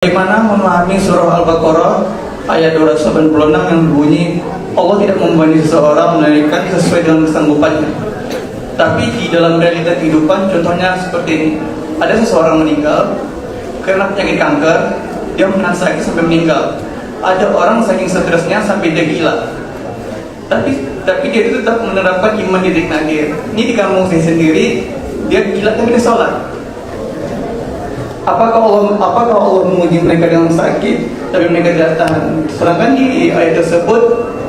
Bagaimana memahami surah Al-Baqarah ayat 286 yang berbunyi Allah tidak membebani seseorang menunaikan sesuai dengan kesanggupannya. Tapi di dalam realita kehidupan contohnya seperti ini. Ada seseorang meninggal karena penyakit kanker, dia menahan sakit sampai meninggal. Ada orang saking stresnya sampai dia gila. Tapi dia itu tetap menerapkan iman di titik akhir. Ini di kampung saya sendiri, dia gila tapi dia sholat. Apakah Allah menguji mereka dengan sakit tapi mereka tidak tahan? Sedangkan di ayat tersebut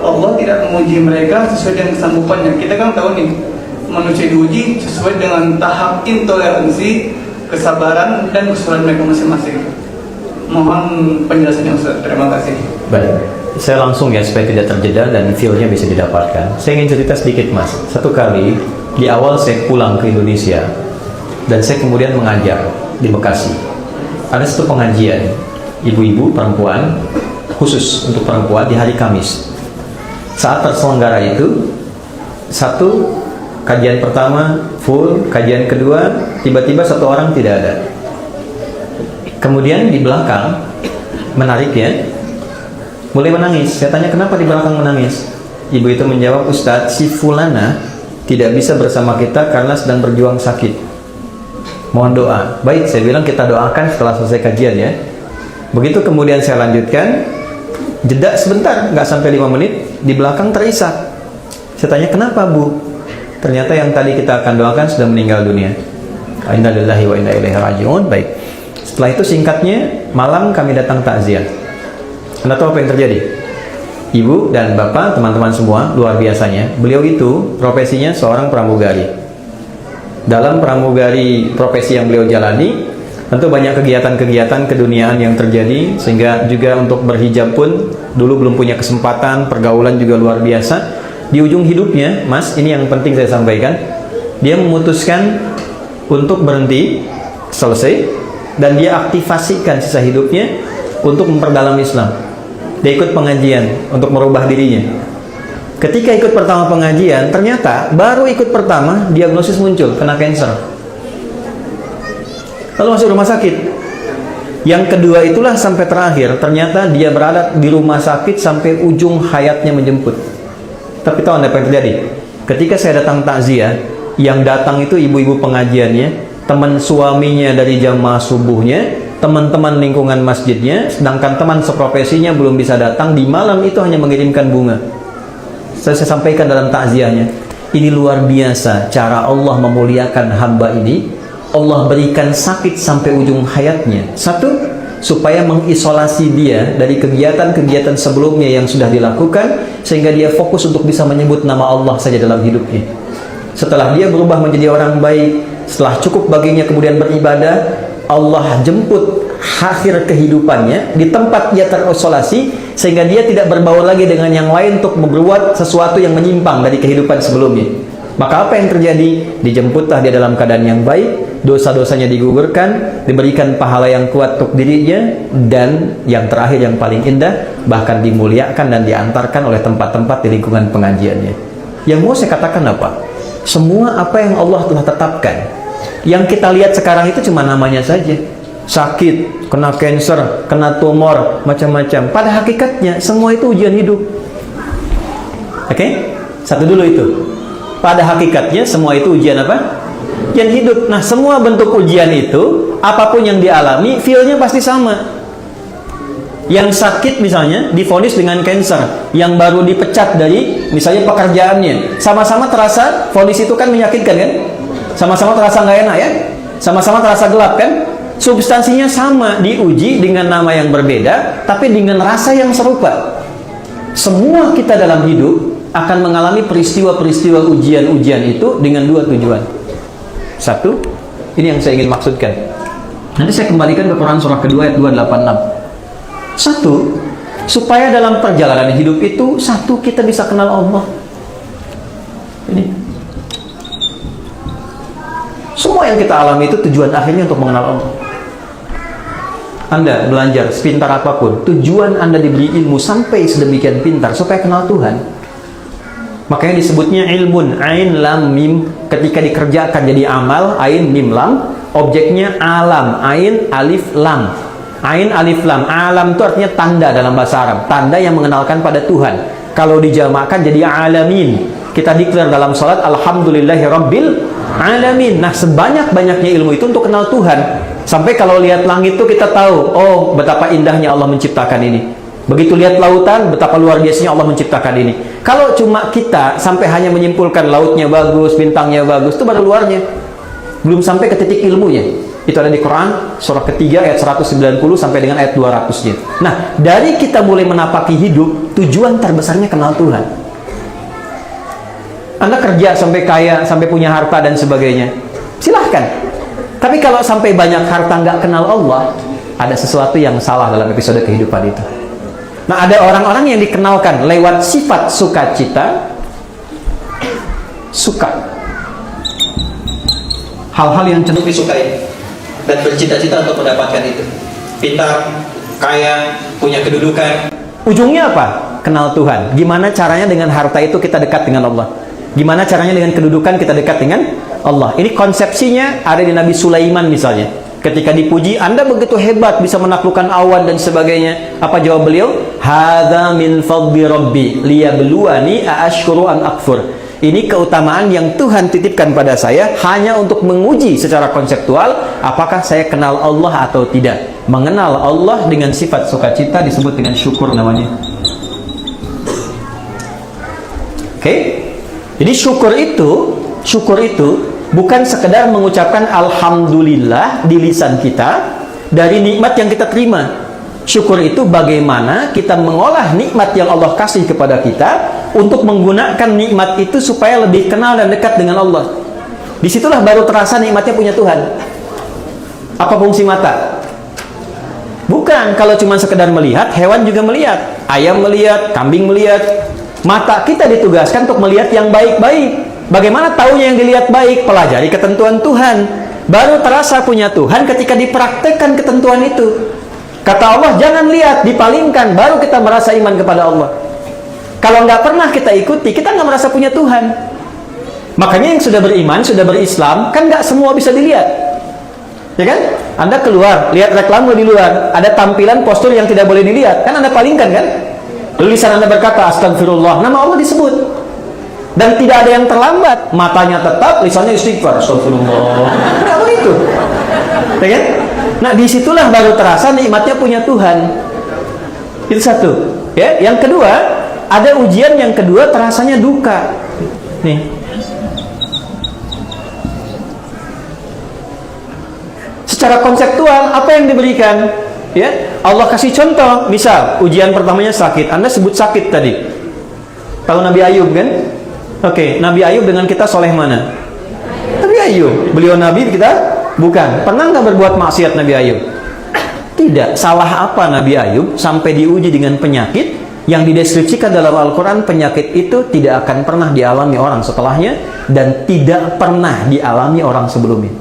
Allah tidak menguji mereka sesuai dengan kesanggupannya. Kita kan tahu nih, manusia diuji sesuai dengan tahap intoleransi, kesabaran dan kesulitan mereka masing-masing. Mohon penjelasannya Ustaz. Terima kasih. Baik, saya langsung ya supaya tidak terjeda dan feel-nya bisa didapatkan. Saya ingin cerita sedikit Mas. Satu kali di awal saya pulang ke Indonesia dan saya kemudian mengajar di Bekasi. Ada satu pengajian ibu-ibu perempuan khusus untuk perempuan di hari Kamis. Saat terselenggara itu, satu kajian pertama full, kajian kedua tiba-tiba satu orang tidak ada. Kemudian di belakang menarik ya, mulai menangis. Saya tanya kenapa di belakang menangis. Ibu itu menjawab, Ustadz, si Fulana tidak bisa bersama kita karena sedang berjuang sakit. Mohon doa. Baik, saya bilang kita doakan setelah selesai kajian ya. Begitu kemudian saya lanjutkan, jeda sebentar, nggak sampai 5 menit, di belakang terisak. Saya tanya kenapa Bu? Ternyata yang tadi kita akan doakan sudah meninggal dunia. Inna lillahi wa inna ilaihi raji'un. Baik. Setelah itu singkatnya, malam kami datang takziah. Anda tahu apa yang terjadi? Ibu dan bapak, teman-teman semua, luar biasanya. Beliau itu profesinya seorang pramugari. Dalam pramugari profesi yang beliau jalani, tentu banyak kegiatan-kegiatan keduniaan yang terjadi, sehingga juga untuk berhijab pun dulu belum punya kesempatan, pergaulan juga luar biasa. Di ujung hidupnya, Mas, ini yang penting saya sampaikan, dia memutuskan untuk berhenti, selesai, dan dia aktifasikan sisa hidupnya untuk memperdalam Islam. Dia ikut pengajian untuk merubah dirinya. Ketika ikut pertama pengajian, ternyata baru ikut pertama diagnosis muncul kena kanker. Lalu masuk rumah sakit. Yang kedua itulah sampai terakhir, ternyata dia berada di rumah sakit sampai ujung hayatnya menjemput. Tapi tahu Anda apa yang terjadi? Ketika saya datang takziah, yang datang itu ibu-ibu pengajiannya, teman suaminya dari jamaah subuhnya, teman-teman lingkungan masjidnya, sedangkan teman seprofesinya belum bisa datang, di malam itu hanya mengirimkan bunga. Saya sampaikan dalam takziahnya, ini luar biasa cara Allah memuliakan hamba ini. Allah berikan sakit sampai ujung hayatnya. Satu, supaya mengisolasi dia dari kegiatan-kegiatan sebelumnya yang sudah dilakukan, sehingga dia fokus untuk bisa menyebut nama Allah saja dalam hidupnya. Setelah dia berubah menjadi orang baik, setelah cukup baginya kemudian beribadah, Allah jemput akhir kehidupannya di tempat dia terisolasi, sehingga dia tidak berbaur lagi dengan yang lain untuk berbuat sesuatu yang menyimpang dari kehidupan sebelumnya. Maka apa yang terjadi? Dijemputlah dia dalam keadaan yang baik, dosa-dosanya digugurkan, diberikan pahala yang kuat untuk dirinya, dan yang terakhir yang paling indah, bahkan dimuliakan dan diantarkan oleh tempat-tempat di lingkungan pengajiannya. Yang mau saya katakan apa? Semua apa yang Allah telah tetapkan, yang kita lihat sekarang itu cuma namanya saja. Sakit, kena kanker, kena tumor, macam-macam. Pada hakikatnya semua itu ujian hidup. Oke? Satu dulu itu. Pada hakikatnya semua itu ujian apa? Ujian hidup. Nah, semua bentuk ujian itu, apapun yang dialami, feel-nya pasti sama. Yang sakit misalnya divonis dengan kanker, yang baru dipecat dari misalnya pekerjaannya, sama-sama terasa vonis itu kan menyakitkan kan? Sama-sama terasa nggak enak ya? Sama-sama terasa gelap kan? Substansinya sama, diuji dengan nama yang berbeda, tapi dengan rasa yang serupa. Semua kita dalam hidup akan mengalami peristiwa-peristiwa ujian-ujian itu dengan dua tujuan. Satu, ini yang saya ingin maksudkan. Nanti saya kembalikan ke Quran surah kedua ayat 286. Satu, supaya dalam perjalanan hidup itu, satu, kita bisa kenal Allah. Ini. Semua yang kita alami itu tujuan akhirnya untuk mengenal Allah. Anda belajar sepintar apapun, tujuan Anda diberi ilmu sampai sedemikian pintar supaya kenal Tuhan. Makanya disebutnya ilmun, ain lam mim. Ketika dikerjakan jadi amal, ain mim lam, objeknya alam, ain alif lam. Ain alif lam. Alam itu artinya tanda dalam bahasa Arab. Tanda yang mengenalkan pada Tuhan. Kalau dijamakkan jadi alamin. Kita declare dalam salat alhamdulillahi rabbil alamin. Nah, sebanyak-banyaknya ilmu itu untuk kenal Tuhan. Sampai kalau lihat langit itu kita tahu, oh betapa indahnya Allah menciptakan ini. Begitu lihat lautan, betapa luar biasanya Allah menciptakan ini. Kalau cuma kita sampai hanya menyimpulkan lautnya bagus, bintangnya bagus, itu baru luarnya. Belum sampai ke titik ilmunya. Itu ada di Quran surah ketiga ayat 190 sampai dengan ayat 200-nya. Nah, dari kita mulai menapaki hidup, tujuan terbesarnya kenal Tuhan. Anda kerja sampai kaya, sampai punya harta dan sebagainya, silahkan. Tapi kalau sampai banyak harta nggak kenal Allah, ada sesuatu yang salah dalam episode kehidupan itu. Nah, ada orang-orang yang dikenalkan lewat sifat sukacita, suka hal-hal yang cenderung disukai dan bercita-cita untuk mendapatkan itu. Pintar, kaya, punya kedudukan. Ujungnya apa? Kenal Tuhan. Gimana caranya dengan harta itu kita dekat dengan Allah? Gimana caranya dengan kedudukan kita dekat dengan Allah? Ini konsepsinya ada di Nabi Sulaiman misalnya. Ketika dipuji, Anda begitu hebat bisa menaklukkan awan dan sebagainya. Apa jawab beliau? Hadza min fadli rabbi liyabluwani aashkuru am akfur. Ini keutamaan yang Tuhan titipkan pada saya hanya untuk menguji secara konseptual apakah saya kenal Allah atau tidak. Mengenal Allah dengan sifat sukacita disebut dengan syukur namanya. Oke? Jadi syukur itu bukan sekedar mengucapkan alhamdulillah di lisan kita dari nikmat yang kita terima. Syukur itu bagaimana kita mengolah nikmat yang Allah kasih kepada kita untuk menggunakan nikmat itu supaya lebih kenal dan dekat dengan Allah. Disitulah baru terasa nikmatnya punya Tuhan. Apa fungsi mata? Bukan kalau cuma sekedar melihat, hewan juga melihat. Ayam melihat, kambing melihat. Mata kita ditugaskan untuk melihat yang baik-baik. Bagaimana taunya yang dilihat baik? Pelajari ketentuan Tuhan. Baru terasa punya Tuhan ketika dipraktekkan ketentuan itu. Kata Allah, jangan lihat, dipalingkan, baru kita merasa iman kepada Allah. Kalau nggak pernah kita ikuti, kita nggak merasa punya Tuhan. Makanya yang sudah beriman, sudah berislam, kan nggak semua bisa dilihat. Ya kan? Anda keluar, lihat reklame di luar, ada tampilan postur yang tidak boleh dilihat, kan Anda palingkan kan? Lalu lisan Anda berkata, astagfirullah, nama Allah disebut. Dan tidak ada yang terlambat, matanya tetap, lisannya istighfar, astagfirullah. Nggak begitu. Ya kan? Nah, disitulah baru terasa nikmatnya punya Tuhan. Itu satu. Ya, yang kedua, ada ujian yang kedua terasanya duka. Nih. Secara konseptual apa yang diberikan? Ya, Allah kasih contoh. Misal, ujian pertamanya sakit. Anda sebut sakit tadi. Tahu Nabi Ayub kan? Oke, Nabi Ayub dengan kita soleh mana? Nabi Ayub. Beliau Nabi, kita bukan. Pernah nggak berbuat maksiat Nabi Ayub? Tidak. Salah apa Nabi Ayub sampai diuji dengan penyakit yang dideskripsikan dalam Al-Quran? Penyakit itu tidak akan pernah dialami orang setelahnya dan tidak pernah dialami orang sebelumnya.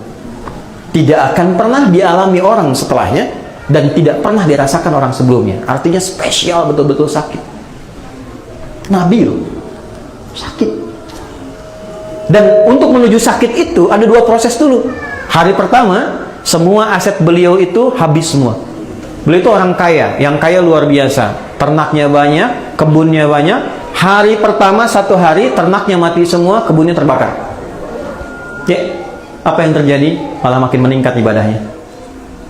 Tidak akan pernah dialami orang setelahnya dan tidak pernah dirasakan orang sebelumnya. Artinya spesial, betul-betul sakit. Nabi loh, sakit. Dan untuk menuju sakit itu ada dua proses dulu. Hari pertama, semua aset beliau itu habis semua. Beliau itu orang kaya, yang kaya luar biasa. Ternaknya banyak, kebunnya banyak. Hari pertama, satu hari, ternaknya mati semua, kebunnya terbakar. Ya, apa yang terjadi? Malah makin meningkat ibadahnya.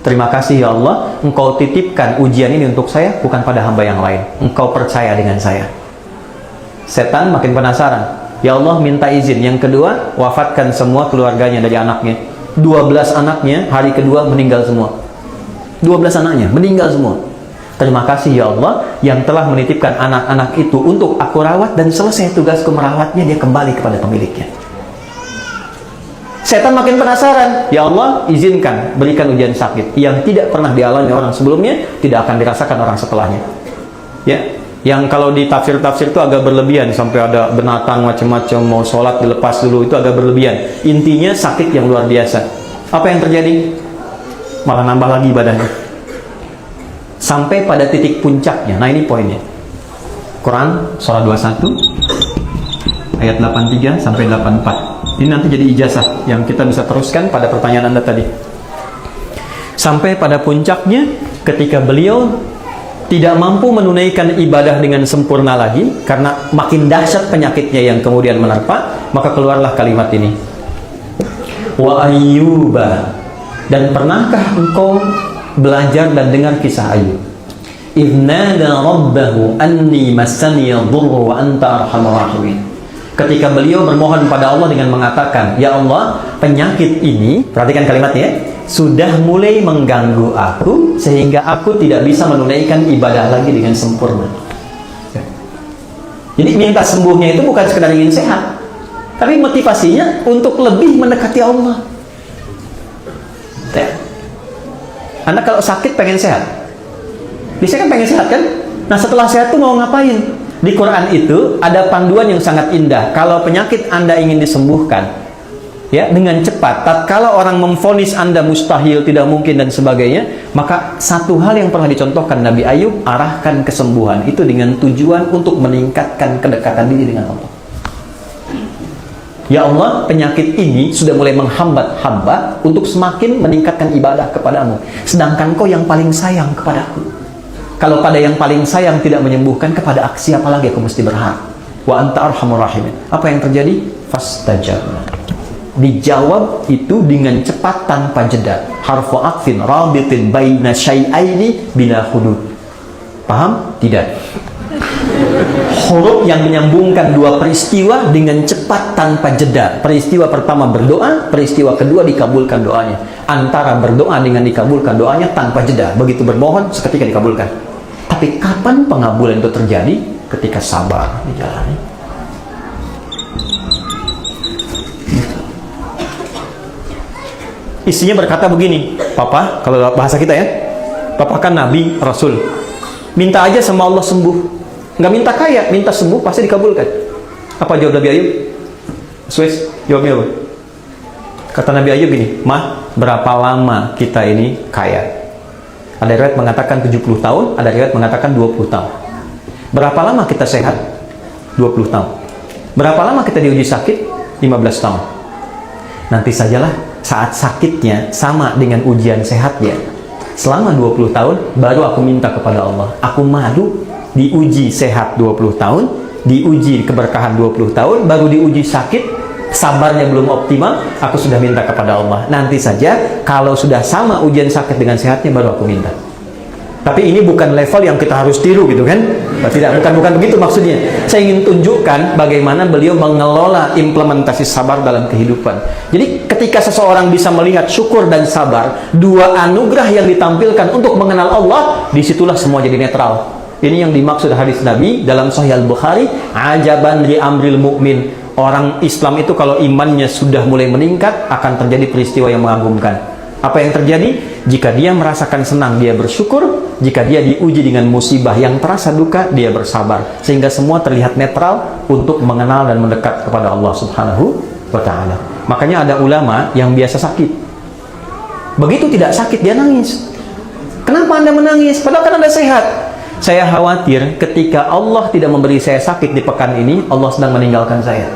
Terima kasih ya Allah, Engkau titipkan ujian ini untuk saya, bukan pada hamba yang lain. Engkau percaya dengan saya. Setan makin penasaran. Ya Allah, minta izin. Yang kedua, wafatkan semua keluarganya dari anaknya. 12 anaknya hari kedua meninggal semua. 12 anaknya meninggal semua. Terima kasih ya Allah yang telah menitipkan anak-anak itu untuk aku rawat, dan selesai tugasku merawatnya, dia kembali kepada pemiliknya. Setan makin penasaran. Ya Allah, izinkan, berikan ujian sakit yang tidak pernah dialami orang sebelumnya, tidak akan dirasakan orang setelahnya. Ya, yang kalau di tafsir-tafsir itu agak berlebihan, sampai ada binatang macam-macam mau sholat dilepas dulu, itu agak berlebihan. Intinya sakit yang luar biasa. Apa yang terjadi? Malah nambah lagi ibadahnya sampai pada titik puncaknya. Nah, ini poinnya. Quran surah 21 ayat 83 sampai 84. Ini nanti jadi ijazah yang kita bisa teruskan pada pertanyaan Anda tadi. Sampai pada puncaknya ketika beliau tidak mampu menunaikan ibadah dengan sempurna lagi karena makin dahsyat penyakitnya yang kemudian menerpa, maka keluarlah kalimat ini. Wa Ayyuba, dan pernahkah engkau belajar dan dengar kisah Ayub? Idnada rabbahu anni massani dhurru wa anta arhamur rahimin. Ketika beliau bermohon pada Allah dengan mengatakan, ya Allah, penyakit ini, perhatikan kalimatnya, sudah mulai mengganggu aku sehingga aku tidak bisa menunaikan ibadah lagi dengan sempurna. Jadi minta sembuhnya itu bukan sekedar ingin sehat, tapi motivasinya untuk lebih mendekati Allah. Anda kalau sakit pengen sehat, biasanya kan pengen sehat kan? Nah setelah sehat tuh mau ngapain? Di Quran itu ada panduan yang sangat indah. Kalau penyakit Anda ingin disembuhkan, ya, dengan cepat, tatkala orang memvonis Anda mustahil, tidak mungkin dan sebagainya, maka satu hal yang pernah dicontohkan Nabi Ayub, arahkan kesembuhan itu dengan tujuan untuk meningkatkan kedekatan diri dengan Allah. Ya Allah, penyakit ini sudah mulai menghambat hamba untuk semakin meningkatkan ibadah kepadamu, sedangkan kau yang paling sayang kepadaku. Kalau pada yang paling sayang tidak menyembuhkan, kepada aksi apa lagi aku mesti berharap? Wa anta arhamur rahimin. Apa yang terjadi? Fastajabna. Dijawab itu dengan cepat tanpa jeda. Harfu aqfin rabitin baina syai'aini bila hudud. Paham? Tidak. Huruf yang menyambungkan dua peristiwa dengan cepat tanpa jeda. Peristiwa pertama berdoa, peristiwa kedua dikabulkan doanya. Antara berdoa dengan dikabulkan doanya tanpa jeda. Begitu bermohon, seketika dikabulkan. Tapi kapan pengabulan itu terjadi? Ketika sabar dijalani. Istrinya berkata begini, Papa, kalau bahasa kita ya, Papa kan Nabi, Rasul, minta aja sama Allah sembuh. Nggak minta kaya, minta sembuh, pasti dikabulkan. Apa jawab Nabi Ayub? Swiss, jawabnya apa? Kata Nabi Ayub gini, Mah, berapa lama kita ini kaya? Ada riwayat mengatakan 70 tahun, ada riwayat mengatakan 20 tahun. Berapa lama kita sehat? 20 tahun. Berapa lama kita diuji sakit? 15 tahun. Nanti sajalah saat sakitnya sama dengan ujian sehatnya. Selama 20 tahun, baru aku minta kepada Allah. Aku malu diuji sehat 20 tahun, diuji keberkahan 20 tahun, baru diuji sakit, sabarnya belum optimal, aku sudah minta kepada Allah. Nanti saja, kalau sudah sama ujian sakit dengan sehatnya, baru aku minta. Tapi ini bukan level yang kita harus tiru gitu kan? Tidak, bukan begitu maksudnya. Saya ingin tunjukkan bagaimana beliau mengelola implementasi sabar dalam kehidupan. Jadi ketika seseorang bisa melihat syukur dan sabar, dua anugerah yang ditampilkan untuk mengenal Allah, disitulah semua jadi netral. Ini yang dimaksud hadis Nabi dalam Sahih Al-Bukhari, ajaban li amril mu'min. Orang Islam itu kalau imannya sudah mulai meningkat, akan terjadi peristiwa yang mengagumkan. Apa yang terjadi? Jika dia merasakan senang, dia bersyukur. Jika dia diuji dengan musibah yang terasa duka, dia bersabar. Sehingga semua terlihat netral untuk mengenal dan mendekat kepada Allah Subhanahu wa ta'ala. Makanya ada ulama yang biasa sakit. Begitu tidak sakit, dia nangis. Kenapa Anda menangis? Padahal kan Anda sehat. Saya khawatir ketika Allah tidak memberi saya sakit di pekan ini, Allah sedang meninggalkan saya.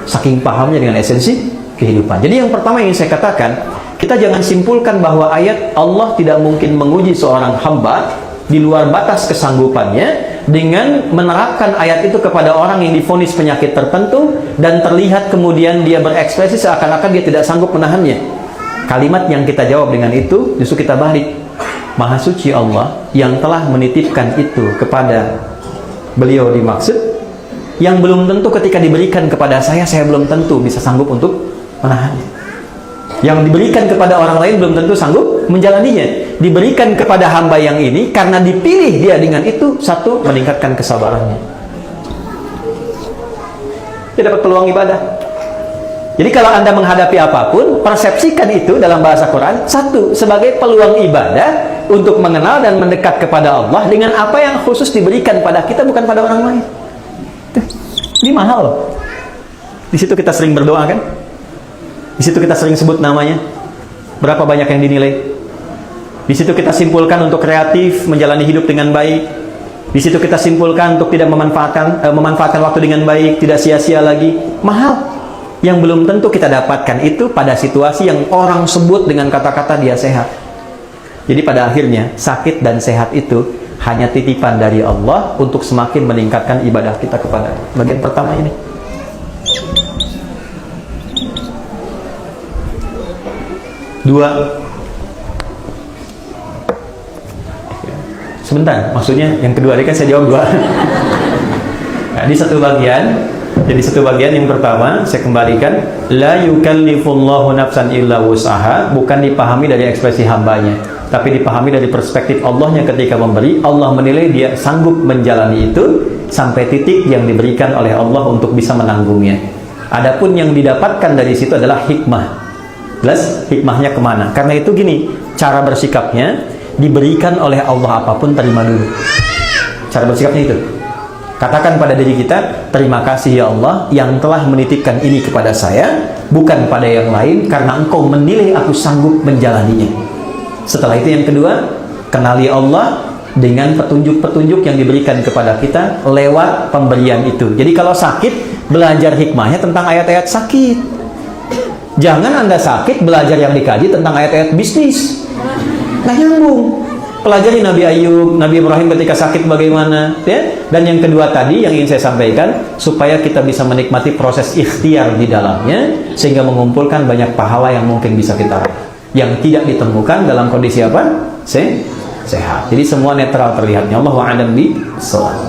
Saking pahamnya dengan esensi kehidupan. Jadi yang pertama yang saya katakan, kita jangan simpulkan bahwa ayat Allah tidak mungkin menguji seorang hamba di luar batas kesanggupannya dengan menerapkan ayat itu kepada orang yang divonis penyakit tertentu dan terlihat kemudian dia berekspresi seakan-akan dia tidak sanggup menahannya. Kalimat yang kita jawab dengan itu justru kita balik. Maha suci Allah yang telah menitipkan itu kepada beliau dimaksud, yang belum tentu ketika diberikan kepada saya belum tentu bisa sanggup untuk menahannya. Yang diberikan kepada orang lain belum tentu sanggup menjalaninya. Diberikan kepada hamba yang ini karena dipilih dia dengan itu, satu, meningkatkan kesabarannya. Dia dapat peluang ibadah. Jadi kalau Anda menghadapi apapun, persepsikan itu dalam bahasa Quran, satu, sebagai peluang ibadah untuk mengenal dan mendekat kepada Allah dengan apa yang khusus diberikan pada kita, bukan pada orang lain. Ini mahal. Di situ kita sering berdoa kan? Di situ kita sering sebut namanya. Berapa banyak yang dinilai? Di situ kita simpulkan untuk kreatif, menjalani hidup dengan baik. Di situ kita simpulkan untuk tidak memanfaatkan waktu dengan baik, tidak sia-sia lagi. Mahal. Yang belum tentu kita dapatkan itu pada situasi yang orang sebut dengan kata-kata dia sehat. Jadi pada akhirnya sakit dan sehat itu hanya titipan dari Allah untuk semakin meningkatkan ibadah kita kepada bagian pertama ini. Dua, sebentar, maksudnya yang kedua ini kan saya jawab dua. Nah, di satu bagian, jadi satu bagian yang pertama saya kembalikan, la yukallifullahu nafsan illa wus'aha, bukan dipahami dari ekspresi hambanya, tapi dipahami dari perspektif Allahnya ketika memberi. Allah menilai dia sanggup menjalani itu sampai titik yang diberikan oleh Allah untuk bisa menanggungnya. Adapun yang didapatkan dari situ adalah hikmah. Jelas hikmahnya kemana? Karena itu gini, cara bersikapnya diberikan oleh Allah apapun terima dulu. Cara bersikapnya itu. Katakan pada diri kita, terima kasih ya Allah yang telah menitipkan ini kepada saya, bukan pada yang lain, karena Engkau menilai aku sanggup menjalaninya. Setelah itu yang kedua, kenali Allah dengan petunjuk-petunjuk yang diberikan kepada kita lewat pemberian itu. Jadi kalau sakit, belajar hikmahnya tentang ayat-ayat sakit. Jangan Anda sakit belajar yang dikaji tentang ayat-ayat bisnis. Nah, nyambung. Pelajari Nabi Ayub, Nabi Ibrahim ketika sakit bagaimana, ya. Dan yang kedua tadi yang ingin saya sampaikan, supaya kita bisa menikmati proses ikhtiar di dalamnya, sehingga mengumpulkan banyak pahala yang mungkin bisa kita raih, yang tidak ditemukan dalam kondisi apa? Sehat. Jadi semua netral terlihatnya. Allahu a'lam bishawab.